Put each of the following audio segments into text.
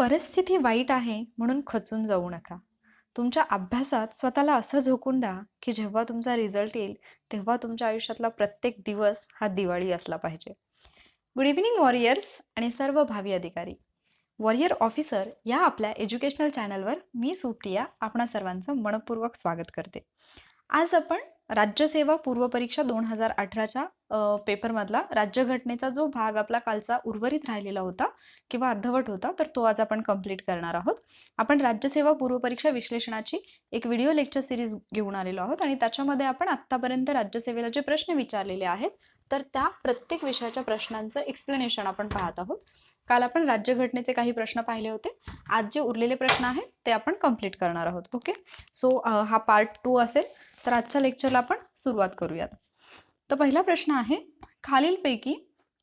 परिस्थिती वाईट आहे म्हणून खचून जाऊ नका. तुमच्या अभ्यासात स्वतःला असं झोकून द्या, की जेव्हा तुमचा रिझल्ट येईल, तेव्हा तुमच्या आयुष्यातला प्रत्येक दिवस हा दिवाळी असला पाहिजे. गुड इव्हनिंग वॉरियर्स आणि सर्व भावी अधिकारी. वॉरियर ऑफिसर या आपल्या एज्युकेशनल चॅनलवर मी सुप्रिया आपणा सर्वांचं मनपूर्वक स्वागत करते. आज आपण राज्यसेवा पूर्वपरीक्षा 2018च्या पेपरमधला राज्यघटनेचा जो भाग आपला कालचा उर्वरित राहिलेला होता किंवा अर्धवट होता, तर तो आज आपण कंप्लीट करणार आहोत. आपण राज्यसेवा पूर्वपरीक्षा विश्लेषणाची एक व्हिडिओ लेक्चर सिरीज घेऊन आलेलो आहोत आणि त्याच्यामध्ये आपण आत्तापर्यंत राज्यसेवेला जे प्रश्न विचारलेले आहेत, तर त्या प्रत्येक विषयाच्या प्रश्नांचं एक्सप्लेनेशन आपण पाहत आहोत. काल आपण राज्यघटनेचे काही प्रश्न पाहिले होते. आज जे उरलेले प्रश्न आहेत ते आपण कंप्लीट करणार आहोत. ओके, सो हा पार्ट 2 असेल. तर आजच्या लेक्चरला आपण सुरुवात करूयात. तर पहिला प्रश्न आहे, खालीलपैकी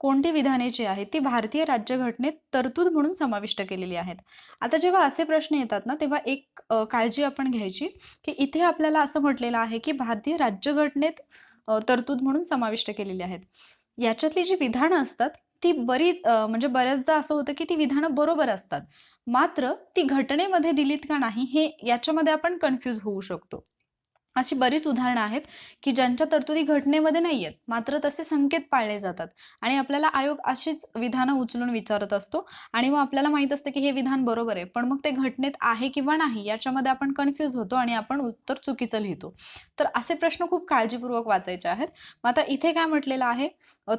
कोणती विधाने जी आहेत ती भारतीय राज्यघटनेत तरतूद म्हणून समाविष्ट केलेली आहेत. आता जेव्हा असे प्रश्न येतात ना, तेव्हा एक काळजी आपण घ्यायची की इथे आपल्याला असं म्हटलेलं आहे की भारतीय राज्यघटनेत तरतूद म्हणून समाविष्ट केलेली आहेत. याच्यातली जी विधानं असतात ती म्हणजे बऱ्याचदा असं होतं की ती विधानं बरोबर असतात, मात्र ती घटनेमध्ये दिलीत का नाही हे याच्यामध्ये आपण कन्फ्यूज होऊ शकतो. अशी बरीच उदाहरणं आहेत की ज्यांच्या तरतुदी घटनेमध्ये नाही आहेत, मात्र तसे संकेत पाळले जातात आणि आपल्याला आयोग अशीच विधानं उचलून विचारत असतो आणि मग आपल्याला माहित असतं की हे विधान बरोबर आहे, पण मग ते घटनेत आहे किंवा नाही याच्यामध्ये आपण कन्फ्यूज होतो आणि आपण उत्तर चुकीचं लिहितो. तर असे प्रश्न खूप काळजीपूर्वक वाचायचे आहेत. मग आता इथे काय म्हटलेलं आहे,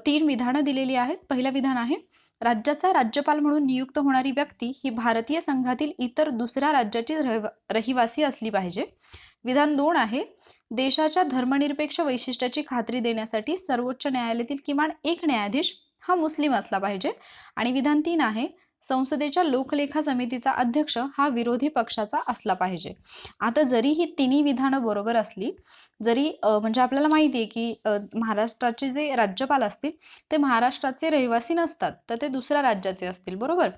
3 विधानं दिलेली आहेत. पहिलं विधान आहे, राज्याचा राज्यपाल म्हणून नियुक्त होणारी व्यक्ती ही भारतीय संघातील इतर दुसऱ्या राज्याची रहिवासी असली पाहिजे. विधान 2 आहे, देशाच्या धर्मनिरपेक्ष वैशिष्ट्याची खात्री देण्यासाठी सर्वोच्च न्यायालयातील किमान एक न्यायाधीश हा मुस्लिम असला पाहिजे. आणि विधान 3 आहे, संसदेच्या लोकलेखा समितीचा अध्यक्ष हा विरोधी पक्षाचा असला पाहिजे. आता जरी ही तिन्ही विधानं बरोबर असली, जरी म्हणजे आपल्याला माहिती आहे की महाराष्ट्राचे जे राज्यपाल असतील ते महाराष्ट्राचे रहिवासी नसतात, तर ते दुसऱ्या राज्याचे असतील, बरोबर.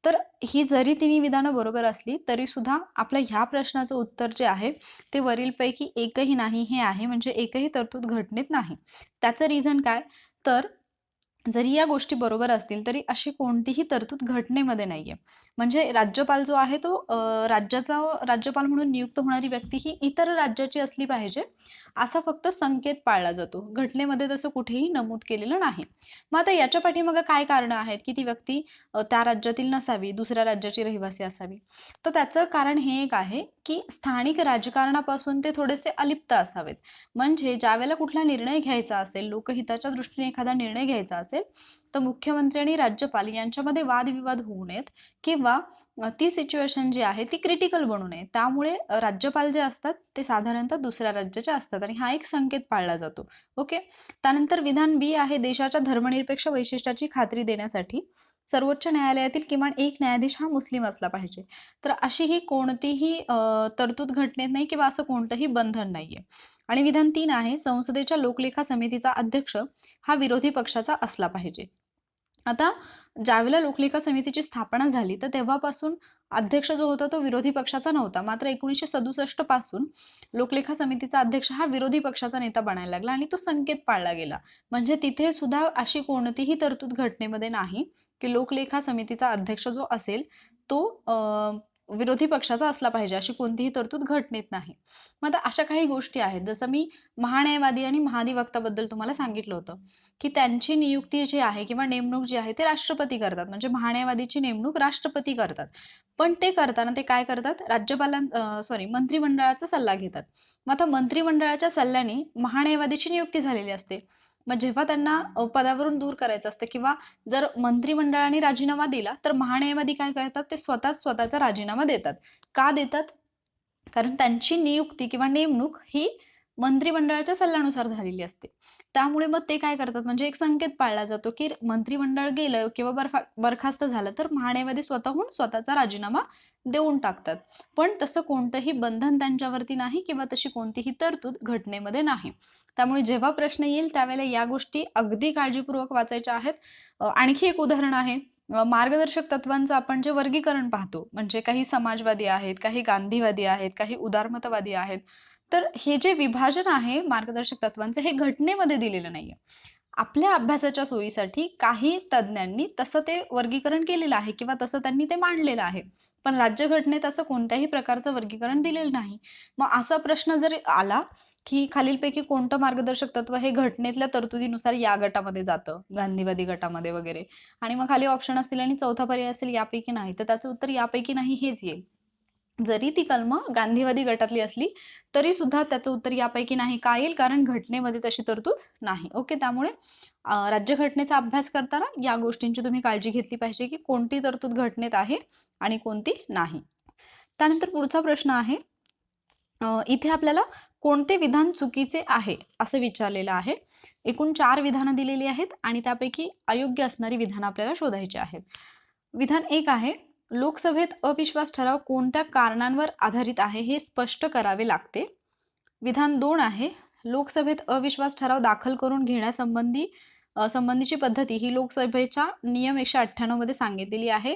तर ही जरी तिन्ही विधानं बरोबर असली तरी सुद्धा आपल्या ह्या प्रश्नाचं उत्तर जे आहे ते वरीलपैकी एकही नाही हे आहे, म्हणजे एकही तरतूद घटनेत नाही. त्याचं रिझन काय, तर जरी या गोष्टी बरोबर असतील तरी अशी कोणतीही तरतूद घटनेमध्ये नाहीये. म्हणजे राज्यपाल जो आहे तो राज्याचा राज्यपाल म्हणून नियुक्त होणारी व्यक्ती ही इतर राज्याची असली पाहिजे असा फक्त संकेत पाळला जातो, घटनेमध्ये तसं कुठेही नमूद केलेलं नाही. मग आता याच्या पाठीमागे काय कारणं आहेत की ती व्यक्ती त्या राज्यातील नसावी, दुसऱ्या राज्याची रहिवासी असावी. तर त्याचं कारण हे एक आहे की स्थानिक राजकारणापासून ते थोडेसे अलिप्त असावेत. म्हणजे ज्यावेळेला कुठला निर्णय घ्यायचा असेल, लोकहिताच्या दृष्टीने एखादा निर्णय घ्यायचा असेल, तर मुख्यमंत्री आणि राज्यपाल यांच्यामध्ये वादविवाद होऊ नयेत किंवा ती सिच्युएशन जी आहे ती क्रिटिकल बनू नये. त्यामुळे राज्यपाल जे असतात ते साधारणतः दुसऱ्या राज्याचे असतात आणि हा एक संकेत पाळला जातो. ओके, त्यानंतर विधान बी आहे, देशाच्या धर्मनिरपेक्ष वैशिष्ट्याची खात्री देण्यासाठी सर्वोच्च न्यायालयातील किमान एक न्यायाधीश हा मुस्लिम असला पाहिजे. तर अशी ही कोणतीही तरतूद घटनेत नाही किंवा असं कोणतंही बंधन नाहीये. आणि विधान 3 आहे, संसदेच्या लोकलेखा समितीचा अध्यक्ष हा विरोधी पक्षाचा असला पाहिजे. आता ज्यावेळेला लोकलेखा समितीची स्थापना झाली तर तेव्हापासून अध्यक्ष जो होता तो विरोधी पक्षाचा नव्हता, मात्र 1967 पासून लोकलेखा समितीचा अध्यक्ष हा विरोधी पक्षाचा नेता बनायला लागला आणि तो संकेत पाळला गेला. म्हणजे तिथे सुद्धा अशी कोणतीही तरतूद घटनेमध्ये नाही की लोकलेखा समितीचा अध्यक्ष जो असेल तो विरोधी पक्षाचा असला पाहिजे, अशी कोणतीही तरतूद घटनेत नाही. मग आता अशा काही गोष्टी आहेत, जसं मी महान्यायवादी आणि महाधिवक्ताबद्दल तुम्हाला सांगितलं होतं की त्यांची नियुक्ती जी आहे किंवा नेमणूक जी आहे ते राष्ट्रपती करतात. म्हणजे महान्यायवादीची नेमणूक राष्ट्रपती करतात, पण ते करताना ते काय करतात, मंत्रिमंडळाचा सल्ला घेतात. मग आता मंत्रिमंडळाच्या सल्ल्याने महान्यायवादीची नियुक्ती झालेली असते. मग जेव्हा त्यांना पदावरून दूर करायचं असतं किंवा जर मंत्रिमंडळाने राजीनामा दिला तर महान्यायवादी काय करतात, ते स्वतःचा राजीनामा देतात. का देतात, कारण त्यांची नियुक्ती किंवा नेमणूक ही मंत्रिमंडळाच्या सल्ल्यानुसार झालेली असते. त्यामुळे मग ते काय करतात, म्हणजे एक संकेत पाळला जातो की मंत्रिमंडळ गेलं किंवा बरखास्त झालं तर महान्यायवादी स्वतःहून स्वतःचा राजीनामा देऊन टाकतात. पण तसं कोणतंही बंधन त्यांच्यावरती नाही किंवा तशी कोणतीही तरतूद घटनेमध्ये नाही. त्यामुळे जेव्हा प्रश्न येईल त्यावेळेला या गोष्टी अगदी काळजीपूर्वक वाचायच्या आहेत. आणखी एक उदाहरण आहे, मार्गदर्शक तत्वांचं आपण जे वर्गीकरण पाहतो, म्हणजे काही समाजवादी आहेत, काही गांधीवादी आहेत, काही उदारमतवादी आहेत. तर हे जे विभाजन आहे मार्गदर्शक तत्वांचं हे घटनेमध्ये दिलेलं नाहीये. आपल्या अभ्यासाच्या सोयीसाठी काही तज्ज्ञांनी तसं ते वर्गीकरण केलेलं आहे किंवा तसं त्यांनी ते मांडलेलं आहे. पण राज्यघटनेत असं कोणत्याही प्रकारचं वर्गीकरण दिलेलं नाही. मग असा प्रश्न जरी आला, की खालीलपैकी कोणतं मार्गदर्शक तत्व हे घटनेतल्या तरतुदीनुसार या गटामध्ये जातं, गांधीवादी गटामध्ये वगैरे, आणि मग खाली ऑप्शन असतील आणि चौथा पर्याय असेल यापैकी नाही, तर त्याचं उत्तर यापैकी नाही हेच येईल. जरी ती कलमं गांधीवादी गटातली असली तरी सुद्धा त्याचं उत्तर यापैकी नाही का येईल, कारण घटनेमध्ये तशी तरतूद नाही. ओके, त्यामुळे राज्यघटनेचा अभ्यास करताना या गोष्टींची तुम्ही काळजी घेतली पाहिजे की कोणती तरतूद घटनेत आहे आणि कोणती नाही. त्यानंतर पुढचा प्रश्न आहे, इथे आपल्याला कोणते विधान चुकीचे आहे असं विचारलेलं आहे. एकूण 4 विधानं दिलेली आहेत आणि त्यापैकी अयोग्य असणारी विधानं आपल्याला शोधायची आहेत. विधान 1 आहे, लोकसभेत अविश्वास ठराव कोणत्या कारणांवर आधारित आहे हे स्पष्ट करावे लागते. विधान 2 आहे, लोकसभेत अविश्वास ठराव दाखल करून संबंधीची पद्धती ही लोकसभेच्या नियम 198 मध्ये सांगितलेली आहे.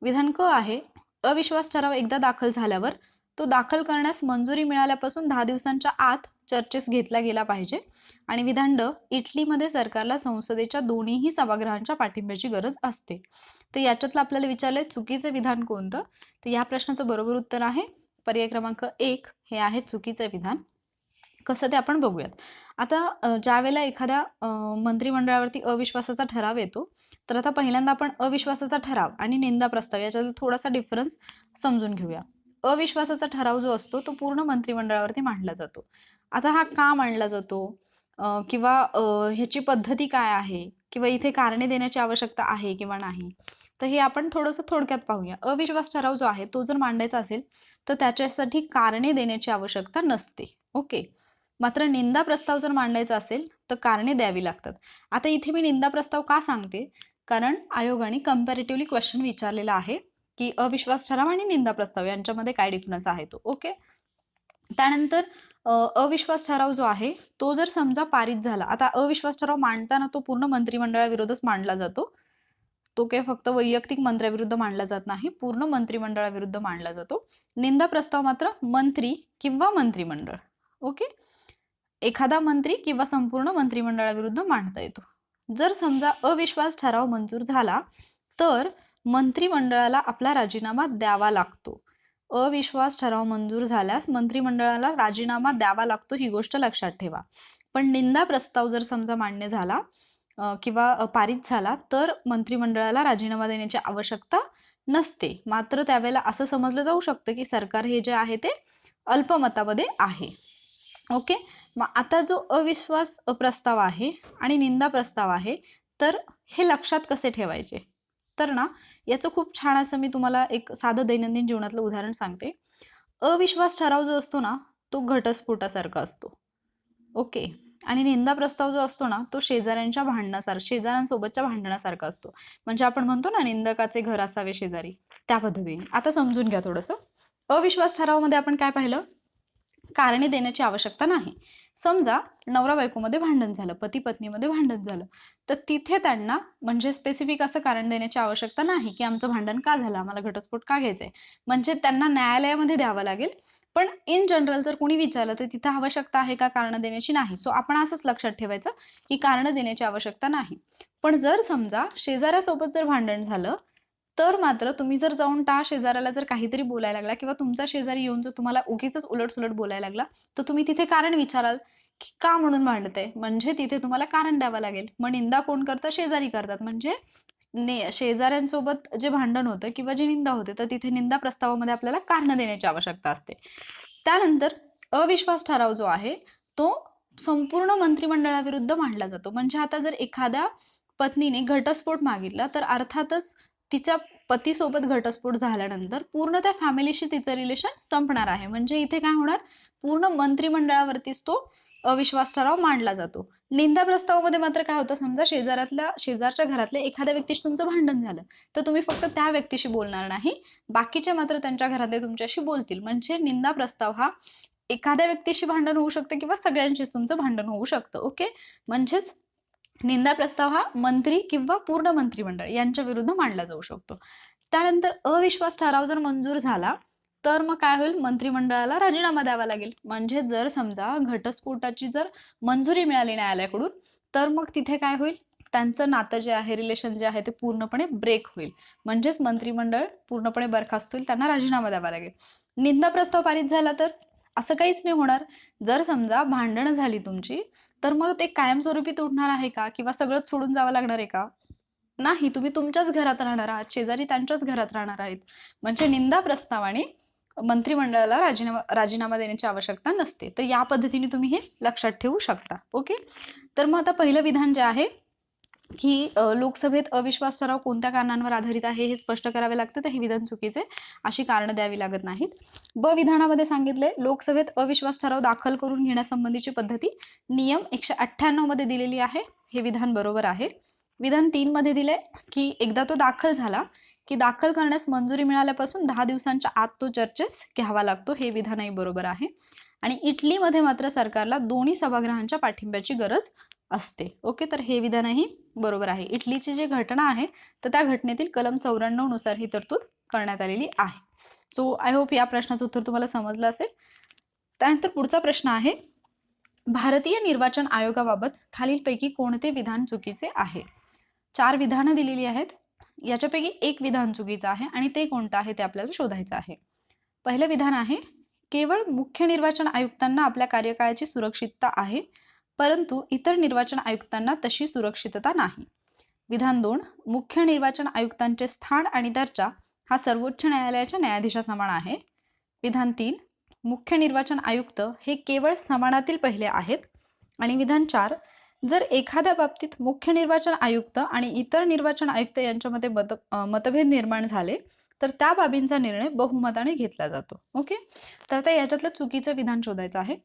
विधान क आहे, अविश्वास ठराव एकदा दाखल झाल्यावर तो दाखल करण्यास मंजुरी मिळाल्यापासून 10 दिवसांच्या आत चर्चेस घेतला गेला पाहिजे. आणि विधान ड, इटलीमध्ये सरकारला संसदेच्या दोन्हीही सभागृहांच्या पाठिंब्याची गरज असते. तर याच्यातलं आपल्याला विचारलंय चुकीचं विधान कोणतं, तर या प्रश्नाचं बरोबर उत्तर आहे पर्याय क्रमांक 1 हे आहे चुकीचं विधान. कसं ते आपण बघूयात. आता ज्या वेळेला एखाद्या मंत्रिमंडळावरती अविश्वासाचा ठराव येतो, तर आता पहिल्यांदा आपण अविश्वासाचा ठराव आणि निंदा प्रस्ताव याच्यात थोडासा डिफरन्स समजून घेऊया. अविश्वासाचा ठराव जो असतो तो पूर्ण मंत्रिमंडळावरती मांडला जातो. आता हा का मांडला जातो, किंवा ह्याची पद्धती काय आहे, किंवा इथे कारणे देण्याची आवश्यकता आहे किंवा नाही, तर हे आपण थोडंसं थोडक्यात पाहूया. अविश्वास ठराव जो आहे तो जर मांडायचा असेल तर त्याच्यासाठी कारणे देण्याची आवश्यकता नसते. ओके, मात्र निंदा प्रस्ताव जर मांडायचा असेल तर कारणे द्यावी लागतात. आता इथे मी निंदा प्रस्ताव का सांगते, कारण आयोगाने कंपॅरेटिव्हली क्वेश्चन विचारलेला आहे की अविश्वास ठराव आणि निंदा प्रस्ताव यांच्यामध्ये काय डिफरन्स आहे तो. ओके, त्यानंतर अविश्वास ठराव जो आहे तो जर समजा पारित झाला, आता अविश्वास ठराव मांडताना तो पूर्ण मंत्रिमंडळाविरोधच मांडला जातो. तो काही फक्त वैयक्तिक मंत्र्याविरुद्ध मांडला जात नाही, पूर्ण मंत्रिमंडळाविरुद्ध मांडला जातो. निंदा प्रस्ताव मात्र मंत्री किंवा मंत्रिमंडळ, ओके, एखादा मंत्री किंवा संपूर्ण मंत्रिमंडळाविरुद्ध मांडता येतो. जर समजा अविश्वास ठराव मंजूर झाला तर मंत्रिमंडळाला आपला राजीनामा द्यावा लागतो. अविश्वास ठराव मंजूर झाल्यास मंत्रिमंडळाला राजीनामा द्यावा लागतो, ही गोष्ट लक्षात ठेवा. पण निंदा प्रस्ताव जर समजा मान्य झाला किंवा पारित झाला तर मंत्रिमंडळाला राजीनामा देण्याची आवश्यकता नसते. मात्र त्यावेळेला असं समजलं जाऊ शकतं की सरकार हे जे आहे ते अल्पमतामध्ये आहे. ओके, मग आता जो अविश्वास प्रस्ताव आहे आणि निंदा प्रस्ताव आहे तर हे लक्षात कसे ठेवायचे, तर ना याचं खूप छान असं मी तुम्हाला एक साधं दैनंदिन जीवनातलं उदाहरण सांगते. अविश्वास ठराव जो असतो ना तो घटस्फोटासारखा असतो. ओके, आणि निंदा प्रस्ताव जो असतो ना तो शेजाऱ्यांसोबतच्या भांडणासारखा असतो. म्हणजे आपण म्हणतो ना निंदकाचे घर असावे शेजारी, त्या पद्धतीने. आता समजून घ्या थोडंसं. अविश्वास ठरावामध्ये आपण काय पाहिलं, कारणे देण्याची आवश्यकता नाही. समजा नवरा बायकोमध्ये भांडण झालं, पती पत्नीमध्ये भांडण झालं, तर तिथे त्यांना म्हणजे स्पेसिफिक असं कारण देण्याची आवश्यकता नाही की आमचं भांडण का झालं, आम्हाला घटस्फोट का घ्यायचा आहे, म्हणजे त्यांना न्यायालयामध्ये द्यावं लागेल. पण इन जनरल जर कोणी विचारलं तर तिथं आवश्यकता आहे का कारण देण्याची, नाही. सो आपण असंच लक्षात ठेवायचं की कारण देण्याची आवश्यकता नाही. पण जर समजा शेजाऱ्यासोबत जर भांडण झालं तर मात्र तुम्ही जर जाऊन त्या शेजाऱ्याला जर काहीतरी बोलायला लागला किंवा तुमचा शेजारी येऊन जर तुम्हाला उगीच उलटसुलट बोलायला लागला तर तुम्ही तिथे कारण विचाराल की का म्हणून भांडते, म्हणजे तिथे तुम्हाला कारण द्यावं लागेल. मग निंदा कोण करतं, शेजारी करतात. म्हणजे शेजाऱ्यांसोबत जे भांडण होतं किंवा जी निंदा होते तर तिथे निंदा प्रस्तावामध्ये आपल्याला कारण देण्याची आवश्यकता असते. त्यानंतर अविश्वास ठराव जो आहे तो संपूर्ण मंत्रिमंडळाविरुद्ध मांडला जातो. म्हणजे आता जर एखाद्या पत्नीने घटस्फोट मागितला तर अर्थातच तिच्या पतीसोबत घटस्फोट झाल्यानंतर पूर्ण त्या फॅमिलीशी तिचं रिलेशन संपणार आहे. म्हणजे इथे काय होणार, पूर्ण मंत्रिमंडळावरतीच तो अविश्वास ठराव मांडला जातो. निंदा प्रस्तावामध्ये मात्र काय होतं, समजा शेजारच्या घरातल्या एखाद्या व्यक्तीशी तुमचं भांडण झालं तर तुम्ही फक्त त्या व्यक्तीशी बोलणार नाही, बाकीचे मात्र त्यांच्या घरातले तुमच्याशी बोलतील. म्हणजे निंदा प्रस्ताव हा एखाद्या व्यक्तीशी भांडण होऊ शकतं किंवा सगळ्यांशीच तुमचं भांडण होऊ शकतं. ओके, म्हणजेच निंदा प्रस्ताव हा मंत्री किंवा पूर्ण मंत्रिमंडळ यांच्या विरुद्ध मांडला जाऊ शकतो. त्यानंतर अविश्वास ठराव जर मंजूर झाला तर मग काय होईल, मंत्रिमंडळाला राजीनामा द्यावा लागेल. म्हणजे जर समजा घटस्फोटाची जर मंजुरी मिळाली न्यायालयाकडून तर मग तिथे काय होईल, त्यांचं नातं जे आहे, रिलेशन जे आहे ते पूर्णपणे ब्रेक होईल. म्हणजेच मंत्रिमंडळ पूर्णपणे बरखास्त होईल, त्यांना राजीनामा द्यावा लागेल. निंदा प्रस्ताव पारित झाला तर असं काहीच नाही होणार. जर समजा भांडणं झाली तुमची, तर मग ते कायमस्वरूपी तुटणार आहे का, किंवा सगळंच सोडून जावं लागणार आहे का? नाही, तुम्ही तुमच्याच घरात राहणार आहात, शेजारी त्यांच्याच घरात राहणार आहेत. म्हणजे निंदा प्रस्तावाने मंत्रिमंडळाला राजीनामा देण्याची आवश्यकता नसते. तर या पद्धतीने तुम्ही हे लक्षात ठेवू शकता. ओके. तर मग आता पहिलं विधान जे आहे की लोकसभेत अविश्वास ठराव कोणत्या कारणांवर आधारित आहे हे स्पष्ट करावे लागते, तर हे विधान चुकीचे, अशी कारणं द्यावी लागत नाहीत. ब विधानामध्ये सांगितले, लोकसभेत अविश्वास ठराव दाखल करून घेण्यासंबंधीची पद्धती नियम 198 मध्ये दिलेली आहे. हे विधान बरोबर आहे. विधान 3 मध्ये दिले की एकदा तो दाखल झाला की दाखल करण्यास मंजुरी मिळाल्यापासून 10 दिवसांच्या आत तो चर्चेस घ्यावा लागतो. हे विधानही बरोबर आहे. आणि इटलीमध्ये मात्र सरकारला दोन्ही सभागृहांच्या पाठिंब्याची गरज असते. ओके. तर हे विधानही बरोबर आहे. इटलीची जी घटना आहे तर त्या घटनेतील कलम 94 नुसार ही तरतूद करण्यात आलेली आहे. सो आय होप या प्रश्नाचं उत्तर तुम्हाला समजलं असेल. त्यानंतर पुढचा प्रश्न आहे, भारतीय निर्वाचन आयोगाबाबत खालीलपैकी कोणते विधान चुकीचे आहे? 4 विधानं दिलेली आहेत. याच्यापैकी एक विधान चुकीचं आहे आणि ते कोणतं आहे ते आपल्याला शोधायचं आहे. पहिलं विधान आहे, केवळ मुख्य निर्वाचन आयुक्तांना आपल्या कार्यकाळाची सुरक्षितता आहे, परंतु इतर निर्वाचन आयुक्तांना तशी सुरक्षितता नाही. विधान 2, मुख्य निर्वाचन आयुक्तांचे स्थान आणि दर्जा हा सर्वोच्च न्यायालयाच्या न्यायाधीशासमान आहे. विधान 3, मुख्य निर्वाचन आयुक्त हे केवळ समानातील पहिले आहेत. आणि विधान 4, जर एखाद्या बाबतीत मुख्य निर्वाचन आयुक्त आणि इतर निर्वाचन आयुक्त यांच्यामध्ये मतभेद निर्माण झाले तर त्या बाबींचा निर्णय बहुमताने घेतला जातो. ओके. तर आता याच्यातलं चुकीचं विधान शोधायचं आहे.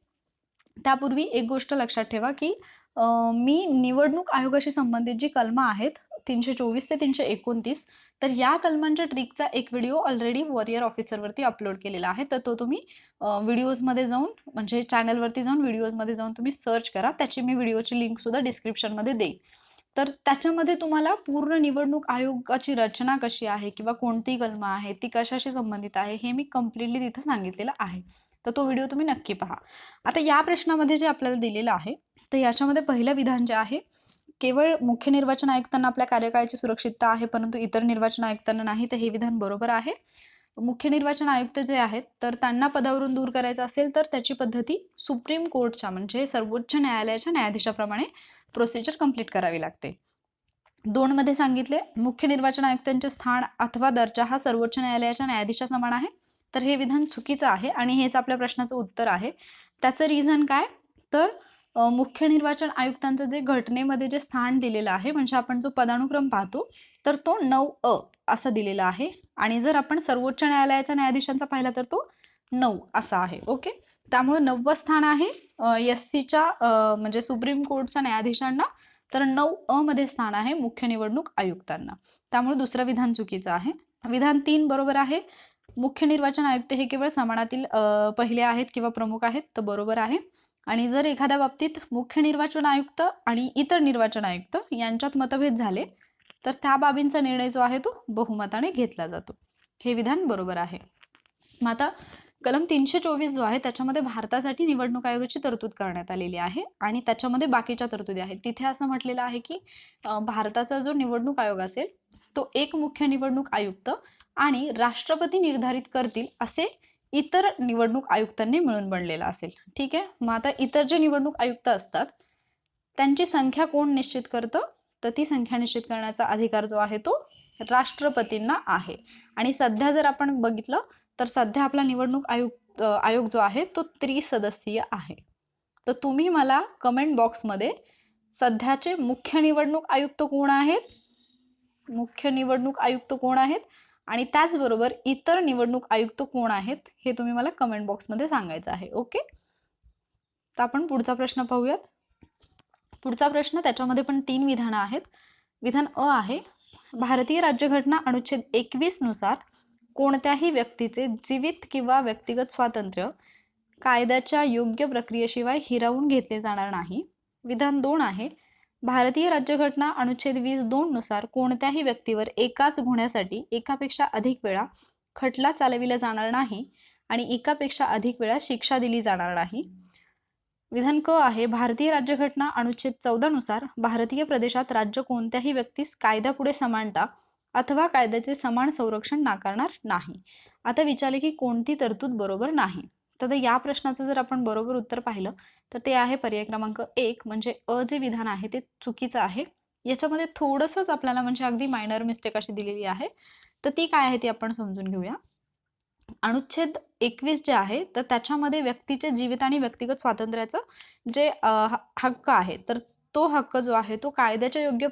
त्यापूर्वी एक गोष्ट लक्षात ठेवा की मी निवडणूक आयोगाशी संबंधित जी कलमं आहेत 324 ते 329, तर या कलमांच्या ट्रिकचा एक व्हिडिओ ऑलरेडी वॉरियर ऑफिसरवरती अपलोड केलेला आहे. तर तो तुम्ही व्हिडिओजमध्ये जाऊन, म्हणजे चॅनलवरती जाऊन व्हिडिओजमध्ये जाऊन तुम्ही सर्च करा. त्याची मी व्हिडिओची लिंकसुद्धा डिस्क्रिप्शनमध्ये देईन. तर त्याच्यामध्ये तुम्हाला पूर्ण निवडणूक आयोगाची रचना कशी आहे किंवा कोणती कलमं आहे, ती कशाशी संबंधित आहे, हे मी कम्प्लिटली तिथं सांगितलेलं आहे. तर तो व्हिडिओ तुम्ही नक्की पहा. आता या प्रश्नामध्ये जे आपल्याला दिलेलं आहे, तर याच्यामध्ये पहिलं विधान जे आहे, केवळ मुख्य निर्वाचन आयुक्तांना आपल्या कार्यकाळाची सुरक्षितता आहे, परंतु इतर निर्वाचन आयुक्तांना नाही, तर हे विधान बरोबर आहे. मुख्य निर्वाचन आयुक्त जे आहेत तर त्यांना पदावरून दूर करायचं असेल तर त्याची पद्धती सुप्रीम कोर्टच्या, म्हणजे सर्वोच्च न्यायालयाच्या न्यायाधीशाप्रमाणे प्रोसिजर कंप्लीट करावी लागते. 2 मध्ये सांगितले, मुख्य निर्वाचन आयुक्तांचे स्थान अथवा दर्जा हा सर्वोच्च न्यायालयाच्या न्यायाधीशासमान आहे. तर हे विधान चुकीचं आहे आणि हेच आपल्या प्रश्नाचं उत्तर आहे. त्याचं रिझन काय, तर मुख्य निर्वाचन आयुक्तांचं जे घटनेमध्ये जे स्थान दिलेलं आहे, म्हणजे आपण जो पदानुक्रम पाहतो तर तो 9A असं दिलेला आहे. आणि जर आपण सर्वोच्च न्यायालयाच्या न्यायाधीशांचा पाहिला तर तो 9 असा आहे. ओके. त्यामुळे 9वं स्थान आहे SCच्या म्हणजे सुप्रीम कोर्टच्या न्यायाधीशांना, तर 9A मध्ये स्थान आहे मुख्य निवडणूक आयुक्तांना. त्यामुळे दुसरं विधान चुकीचं आहे. विधान 3 बरोबर आहे. मुख्य निर्वाचन आयुक्त हे केवळ समानातील पहिले आहेत किंवा प्रमुख आहेत, तर बरोबर आहे. आणि जर एखाद्या बाबतीत मुख्य निर्वाचन आयुक्त आणि इतर निर्वाचन आयुक्त यांच्यात मतभेद झाले तर त्या बाबींचा निर्णय जो आहे तो बहुमताने घेतला जातो. हे विधान बरोबर आहे. मग आता कलम 324 जो आहे त्याच्यामध्ये भारतासाठी निवडणूक आयोगाची तरतूद करण्यात आलेली आहे आणि त्याच्यामध्ये बाकीच्या तरतुदी आहेत. तिथे असं म्हटलेलं आहे की भारताचा जो निवडणूक आयोग असेल तो एक मुख्य निवडणूक आयुक्त आणि राष्ट्रपती निर्धारित करतील असे इतर निवडणूक आयुक्तांनी मिळून बनलेला असेल. ठीक आहे. मग आता इतर जे निवडणूक आयुक्त असतात त्यांची संख्या कोण निश्चित करतं, तर ती संख्या निश्चित करण्याचा अधिकार जो आहे तो राष्ट्रपतींना आहे. आणि सध्या जर आपण बघितलं तर सध्या आपला निवडणूक आयोग जो आहे तो त्रिसदस्यीय आहे. तर तुम्ही मला कमेंट बॉक्समध्ये सध्याचे मुख्य निवडणूक आयुक्त कोण आहेत, मुख्य निवडणूक आयुक्त कोण आहेत आणि त्याचबरोबर इतर निवडणूक आयुक्त कोण आहेत हे तुम्ही मला कमेंट बॉक्समध्ये सांगायचं आहे. ओके. तर आपण पुढचा प्रश्न पाहूयात. पुढचा प्रश्न, त्याच्यामध्ये पण 3 विधानं आहेत. विधान अ आहे, भारतीय राज्यघटना अनुच्छेद 21 नुसार कोणत्याही व्यक्तीचे जीवित किंवा व्यक्तिगत स्वातंत्र्य कायद्याच्या योग्य प्रक्रियेशिवाय हिरावून घेतले जाणार नाही. विधान 2 आहे, भारतीय राज्यघटना अनुच्छेद 22 नुसार कोणत्याही व्यक्तीवर एकाच गुन्ह्यासाठी एकापेक्षा अधिक वेळा खटला चालविला जाणार नाही आणि एकापेक्षा अधिक वेळा शिक्षा दिली जाणार नाही. विधान क आहे, भारतीय राज्यघटना अनुच्छेद 14 नुसार भारतीय प्रदेशात राज्य कोणत्याही व्यक्तीस कायद्यापुढे समानता अथवा कायद्याचे समान संरक्षण नाकारणार नाही. आता विचारले की कोणती तरतूद बरोबर नाही. तर या प्रश्नाचं जर आपण बरोबर उत्तर पाहिलं तर ते आहे पर्याय क्रमांक 1, म्हणजे अ जे विधान आहे ते चुकीचं आहे. याच्यामध्ये थोडंसंच आपल्याला म्हणजे अगदी मायनर मिस्टेक अशी दिलेली आहे. तर ती काय आहे ती आपण समजून घेऊया. अनुच्छेद 21 जे आहे तर त्याच्यामध्ये व्यक्तीचे जीवित आणि व्यक्तिगत स्वातंत्र्याचं जे हक्क आहे, तर तो हक्क जो आहे तो कायद्याच्या योग्य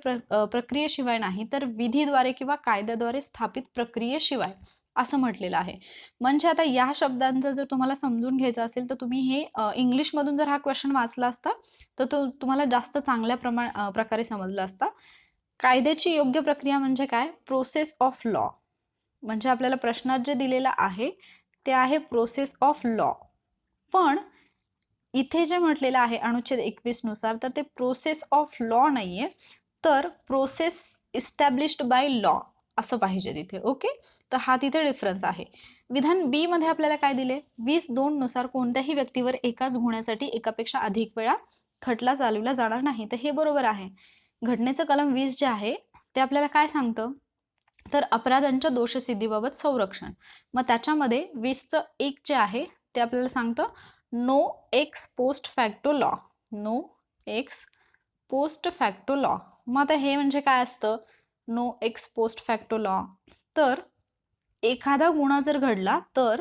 प्रक्रियेशिवाय नाही तर विधीद्वारे किंवा कायद्याद्वारे स्थापित प्रक्रियेशिवाय असं म्हटलेलं आहे. म्हणजे आता या शब्दांचं जर तुम्हाला समजून घ्यायचं असेल तर तुम्ही हे इंग्लिशमधून जर हा क्वेश्चन वाचला असता तर तो तुम्हाला जास्त चांगल्या प्रकारे समजला असता. कायद्याची योग्य प्रक्रिया म्हणजे काय? Process of law. म्हणजे आपल्याला प्रश्नात जे दिलेलं आहे ते आहे प्रोसेस ऑफ लॉ. पण इथे जे म्हटलेलं आहे अनुच्छेद 21 नुसार तर ते प्रोसेस ऑफ लॉ नाहीये, तर प्रोसेस इस्टॅब्लिश्ड बाय लॉ असं पाहिजे तिथे. ओके, तर हा तिथे डिफरन्स आहे. विधान बी मध्ये आपल्याला काय दिले? 20(2) नुसार कोणत्याही व्यक्तीवर एकाच गुन्ह्यासाठी एकापेक्षा अधिक वेळा खटला चालवला जाणार नाही. तर हे बरोबर आहे. घटनेचं कलम 20 जे आहे ते आपल्याला काय सांगतं? तर अपराधांच्या दोषसिद्धीबाबत संरक्षण. मग त्याच्यामध्ये 20(1) जे आहे ते आपल्याला सांगतं no ex post facto law. No ex post facto law. मग आता हे म्हणजे काय असतं? No ex post facto law. तर एखादा गुन्हा जर घडला तर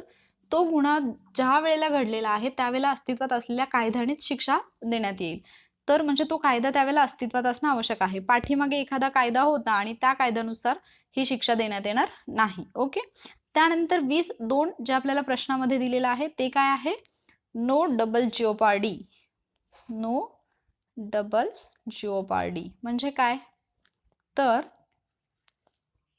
तो गुन्हा ज्या वेळेला घडलेला आहे त्यावेळेला अस्तित्वात असलेल्या कायद्यानेच शिक्षा देण्यात येईल. तर म्हणजे तो कायदा त्यावेळेला अस्तित्वात असणं आवश्यक आहे. पाठीमागे एखादा कायदा होता आणि त्या कायद्यानुसार ही शिक्षा देण्यात येणार नाही. ओके, त्यानंतर 20(2) जे आपल्याला प्रश्नामध्ये दिलेलं आहे ते काय आहे? No double jeopardy. No double jeopardy म्हणजे काय? तर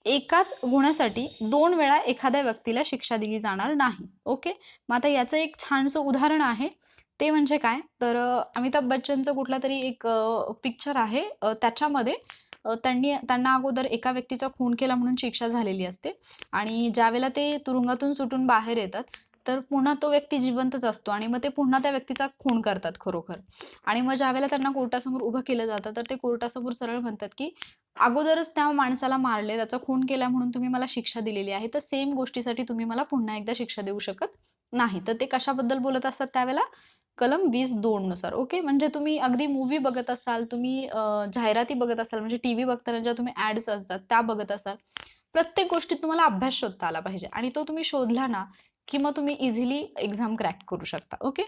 एकाच गुन्ह्यासाठी 2 वेळा एखाद्या व्यक्तीला शिक्षा दिली जाणार नाही. ओके, मग आता याचं एक छानसं उदाहरण आहे ते म्हणजे काय? तर अमिताभ बच्चनचं कुठला तरी एक पिक्चर आहे, त्याच्यामध्ये त्यांना अगोदर एका व्यक्तीचा खून केला म्हणून शिक्षा झालेली असते आणि ज्यावेळेला ते तुरुंगातून सुटून बाहेर येतात तर पुन्हा तो व्यक्ती जिवंतच असतो आणि मग ते पुन्हा त्या व्यक्तीचा खून करतात खरोखर. आणि मग ज्यावेळेला त्यांना कोर्टासमोर उभं केलं जातं तर ते कोर्टासमोर सरळ म्हणतात की अगोदरच त्या माणसाला मारले, त्याचा खून केला म्हणून तुम्ही मला शिक्षा दिलेली आहे, तर सेम गोष्टीसाठी तुम्ही मला पुन्हा एकदा शिक्षा देऊ शकत नाही. तर ते कशाबद्दल बोलत असतात त्यावेळेला? कलम 20(2) नुसार. ओके, म्हणजे तुम्ही अगदी मूवी बघत असाल, तुम्ही जाहिराती बघत असाल, म्हणजे टीव्ही बघताना ज्या तुम्ही ऍड्स असतात त्या बघत असाल, प्रत्येक गोष्टीत तुम्हाला अभ्यास शोधता आला पाहिजे आणि तो तुम्ही शोधला ना की मग तुम्ही इझिली एक्झाम क्रॅक करू शकता. ओके,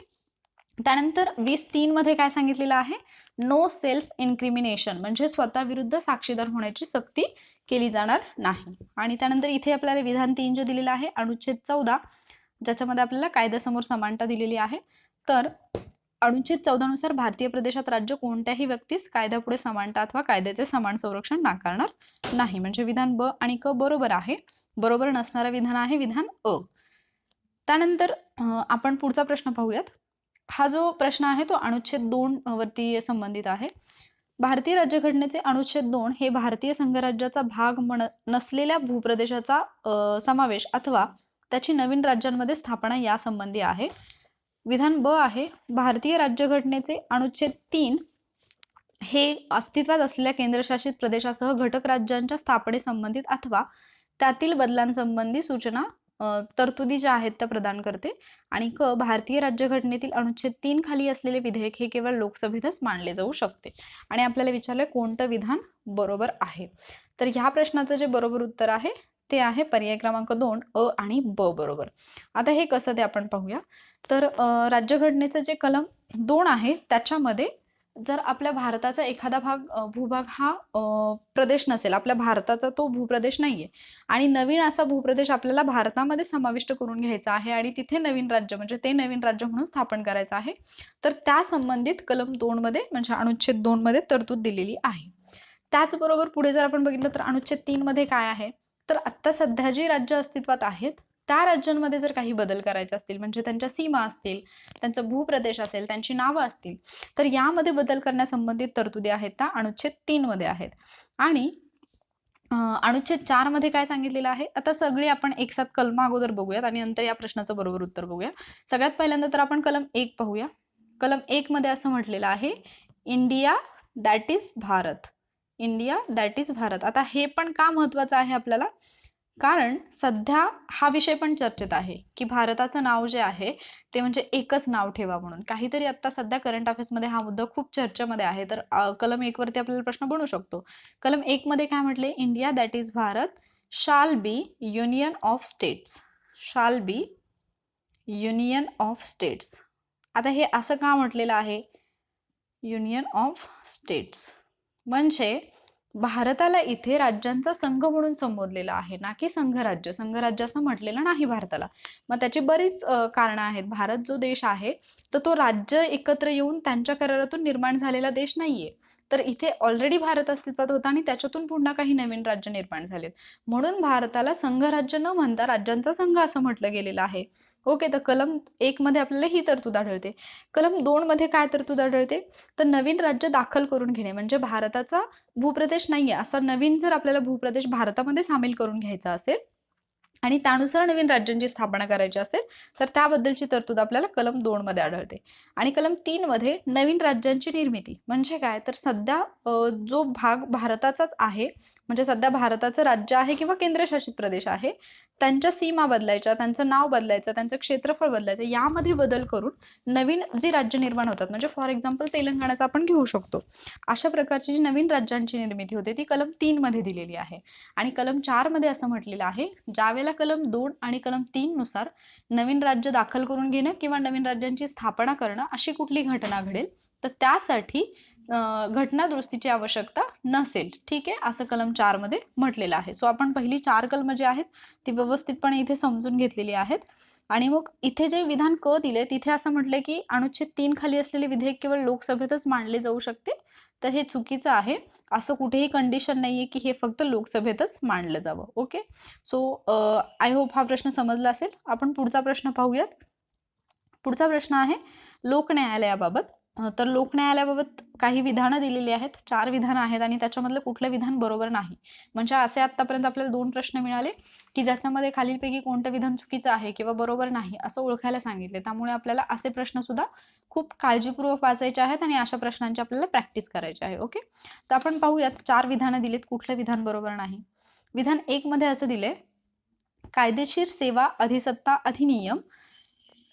त्यानंतर 20(3) मध्ये काय सांगितलेलं आहे? नो सेल्फ इन्क्रिमिनेशन, म्हणजे स्वतःविरुद्ध साक्षीदार होण्याची सक्ती केली जाणार नाही. आणि त्यानंतर इथे आपल्याला विधान 3 जे दिलेलं आहे अनुच्छेद 14, ज्याच्यामध्ये आपल्याला कायद्यासमोर समानता दिलेली आहे. तर अनुच्छेद 14 नुसार भारतीय प्रदेशात राज्य कोणत्याही व्यक्तीस कायद्यापुढे समानता अथवा कायद्याचे समान संरक्षण नाकारणार नाही. म्हणजे विधान ब आणि क बरोबर आहे. बरोबर नसणारं विधान आहे विधान अ. त्यानंतर आपण पुढचा प्रश्न पाहूयात. हा जो प्रश्न आहे तो अनुच्छेद 2 वरती संबंधित आहे. भारतीय राज्यघटनेचे अनुच्छेद 2 हे भारतीय संघराज्याचा भाग नसलेल्या भूप्रदेशाचा समावेश अथवा त्याची नवीन राज्यांमध्ये स्थापना यासंबंधी आहे. विधान ब आहे, भारतीय राज्यघटनेचे अनुच्छेद 3 हे अस्तित्वात असलेल्या केंद्रशासित प्रदेशासह घटक राज्यांच्या स्थापनेसंबंधित अथवा त्यातील बदलांसंबंधी सूचना तरतुदी ज्या आहेत त्या प्रदान करते. आणि क, भारतीय राज्यघटनेतील अनुच्छेद 3 खाली असलेले विधेयक हे केवळ लोकसभेतच मांडले जाऊ शकते. आणि आपल्याला विचारले कोणतं विधान बरोबर आहे? तर ह्या प्रश्नाचं जे बरोबर उत्तर आहे ते आहे पर्याय क्रमांक 2 अ आणि ब बरोबर. आता हे कसं ते आपण पाहूया. तर राज्यघटनेचं जे कलम 2 आहे त्याच्यामध्ये जर आपल्या भारताचा एखादा भूभाग हा प्रदेश नसेल, आपल्या भारताचा तो भूप्रदेश नाहीये आणि नवीन असा भूप्रदेश आपल्याला भारतामध्ये समाविष्ट करून घ्यायचा आहे आणि तिथे नवीन राज्य म्हणजे ते नवीन राज्य म्हणून स्थापन करायचं आहे, तर त्या संबंधित कलम 2 मध्ये म्हणजे अनुच्छेद 2 मध्ये तरतूद दिलेली आहे. त्याचबरोबर पुढे जर आपण बघितलं तर अनुच्छेद 3 मध्ये काय आहे? तर आता सध्या जी राज्य अस्तित्वात आहेत त्या राज्यांमध्ये जर काही बदल करायचे असतील, म्हणजे त्यांच्या सीमा असतील, त्यांचा भूप्रदेश असेल, त्यांची नावं असतील, तर यामध्ये बदल करण्यासंबंधित तरतुदी आहेत त्या अनुच्छेद 3 मध्ये आहेत. आणि अनुच्छेद 4 मध्ये काय सांगितलेलं आहे? आता सगळी आपण एक साथ कलम अगोदर बघूयात आणि नंतर या प्रश्नाचं बरोबर उत्तर बघूया. सगळ्यात पहिल्यांदा तर आपण कलम 1 पाहूया. कलम 1 मध्ये असं म्हटलेलं आहे, India that is Bharat. India that is Bharat. आता हे पण का महत्त्वाचं आहे आपल्याला, कारण सध्या हा विषय पण चर्चेत आहे की भारताचं नाव जे आहे ते म्हणजे एकच नाव ठेवा म्हणून. काहीतरी आता सध्या करंट अफेअर्समध्ये हा मुद्दा खूप चर्चेमध्ये आहे. तर कलम 1 वरती आपल्याला प्रश्न बनू शकतो. कलम 1 मध्ये काय म्हटले, India that is Bharat shall be union of states. Shall be union of states. आता हे असं का म्हटलेलं आहे, युनियन ऑफ स्टेट्स म्हणजे भारताला इथे राज्यांचा संघ म्हणून संबोधलेलं आहे, ना की संघराज्य. संघराज्य असं म्हटलेलं नाही भारताला. मग त्याची बरीच कारणं आहेत. भारत जो देश आहे तर तो राज्य एकत्र येऊन त्यांच्या करारातून निर्माण झालेला देश नाहीये. तर इथे ऑलरेडी भारत अस्तित्वात होता आणि त्याच्यातून पुन्हा काही नवीन राज्य निर्माण झालेत. म्हणून भारताला संघराज्य न म्हणता राज्यांचा संघ असं म्हटलं गेलेलं आहे. ओके, तर कलम 1 मध्ये आपल्याला ही तरतूद आढळते. कलम 2 मध्ये काय तरतूद आढळते, तर नवीन राज्य दाखल करून घेणे. म्हणजे भारताचा भूप्रदेश नाहीये असा नवीन जर आपल्याला भूप्रदेश भारतामध्ये सामील करून घ्यायचा असेल आणि त्यानुसार नवीन राज्यांची स्थापना करायची असेल तर त्याबद्दलची तरतूद आपल्याला कलम 2 मध्ये आढळते. आणि कलम 3 मध्ये नवीन राज्यांची निर्मिती म्हणजे काय, तर सध्या जो भाग भारताचाच आहे, म्हणजे सध्या भारताचं राज्य आहे किंवा केंद्रशासित प्रदेश आहे, त्यांच्या सीमा बदलायच्या, त्यांचं नाव बदलायचं, त्यांचं क्षेत्रफळ बदलायचं, यामध्ये बदल करून नवीन जी राज्य निर्माण होतात, म्हणजे फॉर एक्झाम्पल तेलंगणाचा आपण घेऊ शकतो. अशा प्रकारची जी नवीन राज्यांची निर्मिती होते ती कलम 3 मध्ये दिलेली आहे. आणि कलम 4 मध्ये असं म्हटलेलं आहे, ज्यावेळेला कलम 2 आणि कलम 3 नुसार नवीन राज्य दाखल करून घेणं किंवा नवीन राज्यांची स्थापना करणं अशी कुठली घटना घडेल तर त्यासाठी घटना दुरुस्तीची आवश्यकता नसेल. ठीक आहे, असं कलम 4 मध्ये म्हटलेलं आहे. सो आपण पहिली 4 कलम जी आहेत ती व्यवस्थितपणे इथे समजून घेतलेली आहेत. आणि मग इथे जे विधान क दिले तिथे असं म्हटले की अनुच्छेद 3 खाली असलेले विधेयक केवळ लोकसभेतच मांडले जाऊ शकते. तर हे चुकीचं आहे. असं कुठेही कंडिशन नाहीये की हे फक्त लोकसभेतच मांडलं जावं. ओके, सो आय होप हा प्रश्न समजला असेल. आपण पुढचा प्रश्न पाहूयात. पुढचा प्रश्न आहे लोक न्यायालयाबाबत. तर लोक न्यायालयाबाबत काही विधानं दिलेली आहेत. 4 विधानं आहेत आणि त्याच्यामधलं कुठलं विधान बरोबर नाही. म्हणजे असे आतापर्यंत आपल्याला 2 प्रश्न मिळाले की ज्याच्यामध्ये खालीलपैकी कोणतं विधान चुकीचं आहे किंवा बरोबर नाही असं ओळखायला सांगितले. त्यामुळे आपल्याला असे प्रश्न सुद्धा खूप काळजीपूर्वक वाचायचे आहेत आणि अशा प्रश्नांची आपल्याला प्रॅक्टिस करायची आहे. ओके, तर आपण पाहूयात 4 विधानं दिलीत, कुठलं विधान बरोबर नाही. विधान 1 मध्ये असं दिले, कायदेशीर सेवा अधिसत्ता अधिनियम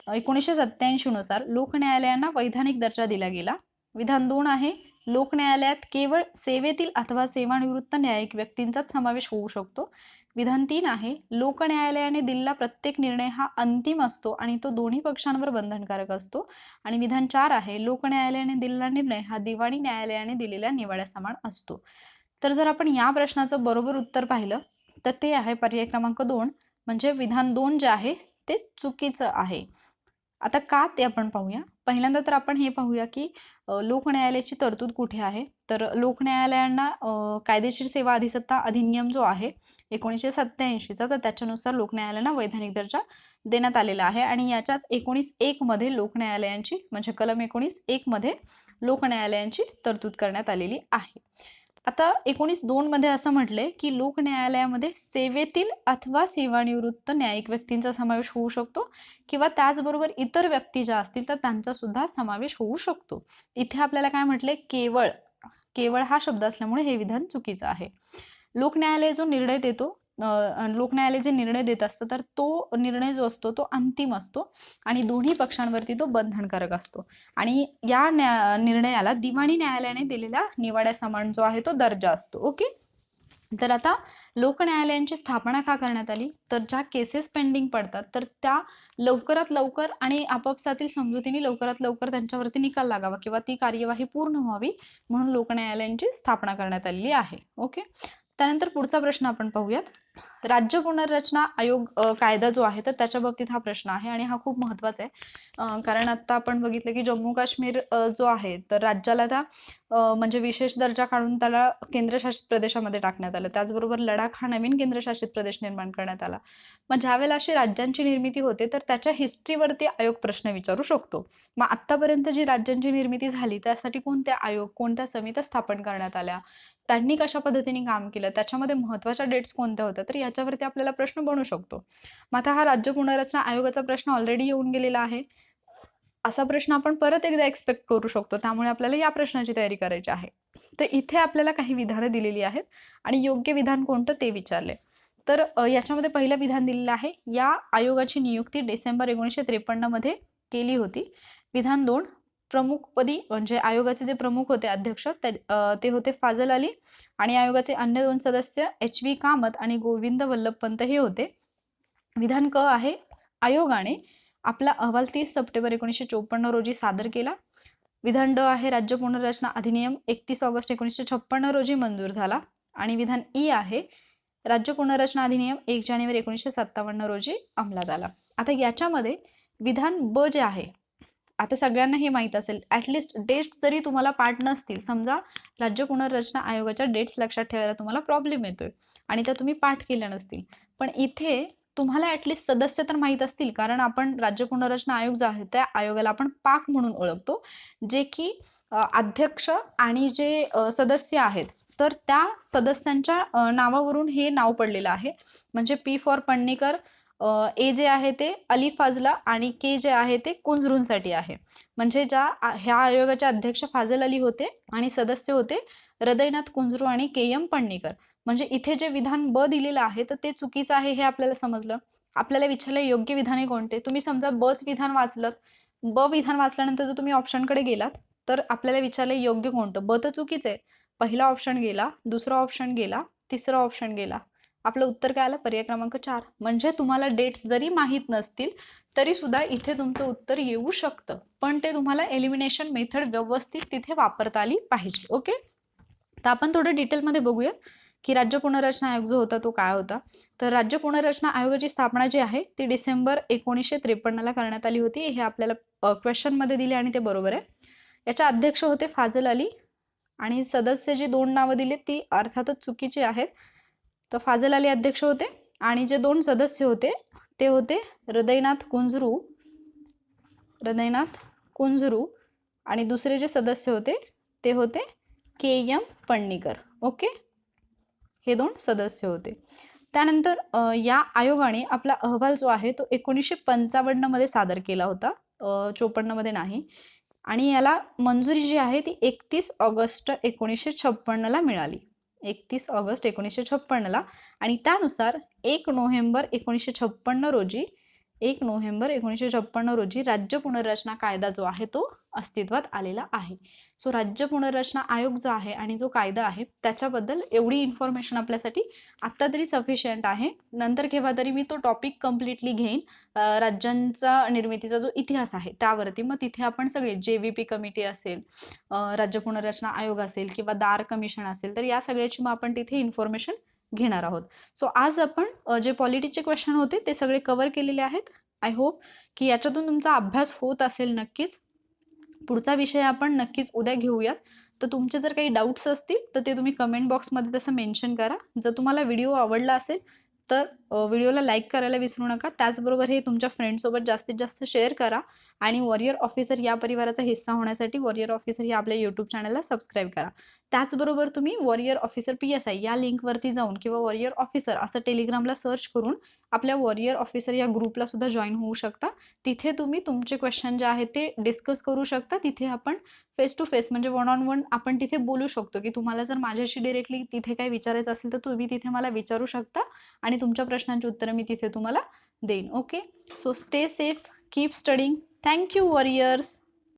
1987 नुसार लोक न्यायालयांना वैधानिक दर्जा दिला गेला. विधान 2 आहे, लोक न्यायालयात केवळ सेवेतील अथवा सेवानिवृत्त न्यायिक व्यक्तींचाच समावेश होऊ शकतो. विधान 3 आहे, लोक न्यायालयाने दिलेला प्रत्येक निर्णय हा अंतिम असतो आणि तो दोन्ही पक्षांवर बंधनकारक असतो. आणि विधान 4 आहे, लोक न्यायालयाने दिलेला निर्णय हा दिवाणी न्यायालयाने दिलेल्या निवाड्यासमान असतो. तर जर आपण या प्रश्नाचं बरोबर उत्तर पाहिलं तर ते आहे पर्याय क्रमांक 2, म्हणजे विधान 2 जे आहे ते चुकीचं आहे. आता का ते आपण पाहूया. पहिल्यांदा तर आपण हे पाहूया की लोक न्यायालयाची तरतूद कुठे आहे. तर लोक न्यायालयांना कायदेशीर सेवा अधिसत्ता अधिनियम जो आहे 1987चा, तर त्याच्यानुसार लोक न्यायालयांना वैधानिक दर्जा देण्यात आलेला आहे. आणि याच्याच 19.1 मध्ये लोक न्यायालयांची म्हणजे कलम 19.1 मध्ये लोक न्यायालयांची तरतूद करण्यात आलेली आहे. आता 19.2 मध्ये असं म्हटलंय की लोक न्यायालयामध्ये सेवेतील अथवा सेवानिवृत्त न्यायिक व्यक्तींचा समावेश होऊ शकतो किंवा त्याचबरोबर इतर व्यक्ती ज्या असतील तर त्यांचा सुद्धा समावेश होऊ शकतो. इथे आपल्याला काय म्हटलंय, केवळ. केवळ हा शब्द असल्यामुळे हे विधान चुकीचं आहे. लोक न्यायालय जो निर्णय देतो, लोक न्यायालय जे निर्णय देत असतं तर तो निर्णय जो असतो तो अंतिम असतो आणि दोन्ही पक्षांवरती तो बंधनकारक असतो. आणि या निर्णयाला दिवाणी न्यायालयाने दिलेला निवाड्या समान जो आहे तो दर्जा असतो. ओके, तर आता लोक न्यायालयांची स्थापना का करण्यात आली, तर ज्या केसेस पेंडिंग पडतात तर त्या लवकरात लवकर आणि आपापसातील समजुतीने लवकरात लवकर त्यांच्यावरती निकाल लागावा किंवा ती कार्यवाही पूर्ण व्हावी म्हणून लोक न्यायालयांची स्थापना करण्यात आलेली आहे. ओके, त्यानंतर पुढचा प्रश्न आपण पाहूयात. राज्य पुनर्रचना आयोग कायदा जो आहे तर त्याच्या बाबतीत हा प्रश्न आहे आणि हा खूप महत्त्वाचा आहे. कारण आता आपण बघितलं की जम्मू काश्मीर जो आहे तर राज्याला त्या म्हणजे विशेष दर्जा काढून त्याला केंद्रशासित प्रदेशामध्ये टाकण्यात आलं. त्याचबरोबर लडाख हा नवीन केंद्रशासित प्रदेश निर्माण करण्यात आला. मग ज्यावेळेला अशी राज्यांची निर्मिती होते तर त्याच्या हिस्ट्रीवरती आयोग प्रश्न विचारू शकतो. मग आत्तापर्यंत जी राज्यांची निर्मिती झाली त्यासाठी कोणत्या आयोग, कोणत्या समित्या स्थापन करण्यात आल्या, त्यांनी कशा पद्धतीने काम केलं, त्याच्यामध्ये महत्त्वाच्या डेट्स कोणत्या होत्या, तर याच्यावरती आपल्याला प्रश्न बनू शकतो. मग आता हा राज्य पुनर्रचना आयोगाचा प्रश्न ऑलरेडी येऊन गेलेला आहे. असा प्रश्न आपण परत एकदा एक्सपेक्ट करू शकतो. त्यामुळे आपल्याला या प्रश्नाची तयारी करायची आहे. तर इथे आपल्याला काही विधानं दिलेली आहेत आणि योग्य विधान कोणतं ते विचारले. तर याच्यामध्ये पहिलं विधान दिलेलं आहे, या आयोगाची नियुक्ती डिसेंबर 1953 मध्ये केली होती. विधान 2, प्रमुखपदी म्हणजे आयोगाचे जे प्रमुख होते अध्यक्ष ते होते फाजल अली आणि आयोगाचे अन्य 2 सदस्य HV कामत आणि गोविंद वल्लभ पंत हे होते. विधान क आहे, आयोगाने आपला अहवाल 30 सप्टेंबर 1954 रोजी सादर केला. विधान ड आहे, राज्य पुनर्रचना अधिनियम 31 ऑगस्ट 1956 रोजी मंजूर झाला. आणि विधान ई आहे, राज्य पुनर्रचना अधिनियम 1 जानेवारी 1957 रोजी अंमलात आला. आता याच्यामध्ये विधान ब जे आहे, आता सगळ्यांना हे माहीत असेल, ॲटलिस्ट डेट्स जरी तुम्हाला पाठ नसतील, समजा राज्य पुनर्रचना आयोगाच्या डेट्स लक्षात ठेवायला तुम्हाला प्रॉब्लेम येतोय आणि त्या तुम्ही पाठ केल्या नसतील, पण इथे तुम्हाला ॲटलिस्ट सदस्य तर माहीत असतील, कारण आपण राज्य पुनर्रचना आयोग जो आहे त्या आयोगाला आपण पाक म्हणून ओळखतो, जे की अध्यक्ष आणि जे सदस्य आहेत तर त्या सदस्यांच्या नावावरून हे नाव पडलेलं आहे. म्हणजे पी फॉर पणणीकर, ए जे आहे ते अली फाजला आणि के जे आहे ते कुंजरूंसाठी आहे. म्हणजे ह्या आयोगाचे अध्यक्ष फाजल अली होते आणि सदस्य होते हृदयनाथ कुंजरू आणि के.एम. पणणीकर. म्हणजे इथे जे विधान ब दिलेलं आहे तर ते चुकीचं आहे हे आपल्याला समजलं. आपल्याला विचारलं योग्य विधाने कोणते. तुम्ही समजा बच विधान वाचलं, ब विधान वाचल्यानंतर जर तुम्ही ऑप्शनकडे गेलात तर आपल्याला विचारलं योग्य कोणतं. ब तर चुकीचं आहे. पहिला ऑप्शन गेला, दुसरा ऑप्शन गेला, तिसरा ऑप्शन गेला. आपलं उत्तर काय आलं, पर्याय क्रमांक 4. म्हणजे तुम्हाला डेट्स जरी माहीत नसतील तरी सुद्धा इथे तुमचं उत्तर येऊ शकतं, पण ते तुम्हाला एलिमिनेशन मेथड व्यवस्थित तिथे वापरता आली पाहिजे. ओके, तर आपण थोडं डिटेलमध्ये बघूया की राज्य पुनर्रचना आयोग जो होता तो काय होता. तर राज्य पुनर्रचना आयोगाची स्थापना जी आहे ती डिसेंबर 1953 करण्यात आली होती. हे आपल्याला क्वेश्चनमध्ये दिले आणि ते बरोबर आहे. याचे अध्यक्ष होते फाजल अली आणि सदस्य जी 2 नावं दिली ती अर्थातच चुकीची आहेत. तर फाजल अली अध्यक्ष होते आणि जे 2 सदस्य होते ते होते हृदयनाथ कुंजरू आणि दुसरे जे सदस्य होते ते होते के.एम. पणणीकर. ओके, हे 2 सदस्य होते. त्यानंतर या आयोगाने आपला अहवाल जो आहे तो 1955 मध्ये सादर केला होता, 54 मध्ये नाही. आणि याला मंजुरी जी आहे ती 31 ऑगस्ट 1956 मिळाली. 31 ऑगस्ट 1956 आणि त्यानुसार 1 नोव्हेंबर 1956 रोजी राज्य पुनर्रचना कायदा जो आहे तो अस्तित्वात आलेला आहे. सो राज्य पुनर्रचना आयोग जो आहे आणि जो कायदा आहे त्याच्याबद्दल एवढी इन्फॉर्मेशन आपल्यासाठी आत्ता तरी सफिशियंट आहे. नंतर केव्हा तरी मी तो टॉपिक कम्प्लिटली घेईन, राज्यांचा निर्मितीचा जो इतिहास आहे त्यावरती. मग तिथे आपण सगळे JVP कमिटी असेल, राज्य पुनर्रचना आयोग असेल किंवा दार कमिशन असेल, तर या सगळ्याची मग आपण तिथे इन्फॉर्मेशन घेणार आहोत. सो आज आपण जे पॉलिटीचे क्वेश्चन होते ते सगळे कव्हर केलेले आहेत. आय होप की याच्यातून तुमचा अभ्यास होत असेल नक्कीच. पुढचा विषय आपण नक्कीच उद्या घेऊयात. तर तुमचे जर काही डाऊट्स असतील तर ते तुम्ही कमेंट बॉक्समध्ये तसं मेन्शन करा. जर तुम्हाला व्हिडिओ आवडला असेल तर व्हिडिओला लाईक करायला विसरू नका. त्याचबरोबर हे तुमच्या फ्रेंड्ससोबत जास्तीत जास्त शेअर करा आणि वॉरियर ऑफिसर या परिवाराचा हिस्सा होण्यासाठी वॉरियर ऑफिसर या आपल्या यूट्यूब चॅनलला सबस्क्राईब करा. त्याचबरोबर तुम्ही वॉरियर ऑफिसर PSI या लिंकवरती जाऊन किंवा वॉरियर ऑफिसर असं टेलिग्रामला सर्च करून आपल्या वॉरियर ऑफिसर या ग्रुपला सुद्धा जॉईन होऊ शकता. तिथे तुम्ही तुमचे क्वेश्चन जे आहेत ते डिस्कस करू शकता. तिथे आपण फेस टू फेस म्हणजे 1 on 1 आपण तिथे बोलू शकतो की तुम्हाला जर माझ्याशी डिरेक्टली तिथे काही विचारायचं असेल तर तुम्ही तिथे मला विचारू शकता आणि तुमच्या प्रश्नांची उत्तरं मी तिथे तुम्हाला देईन. Okay, so stay safe, keep studying. Thank you warriors.